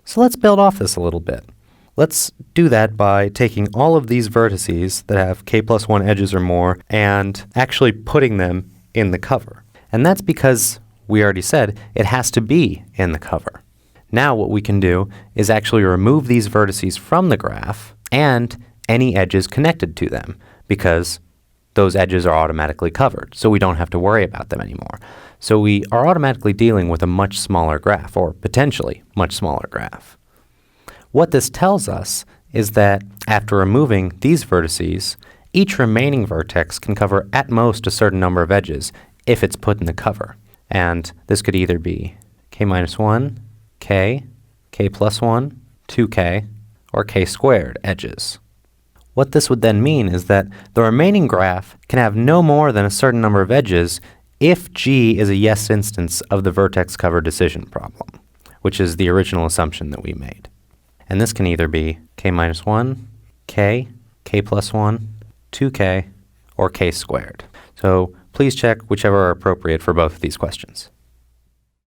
So let's build off this a little bit. Let's do that by taking all of these vertices that have k plus 1 edges or more and actually putting them in the cover. And that's because we already said it has to be in the cover. Now what we can do is actually remove these vertices from the graph and any edges connected to them, because those edges are automatically covered, so we don't have to worry about them anymore. So we are automatically dealing with a much smaller graph, or potentially much smaller graph. What this tells us is that after removing these vertices, each remaining vertex can cover at most a certain number of edges if it's put in the cover. And this could either be k minus 1, k, k plus 1, 2k, or k squared edges. What this would then mean is that the remaining graph can have no more than a certain number of edges if G is a yes instance of the vertex cover decision problem, which is the original assumption that we made. And this can either be k minus 1, k, k plus 1, 2k, or k squared. So please check whichever are appropriate for both of these questions.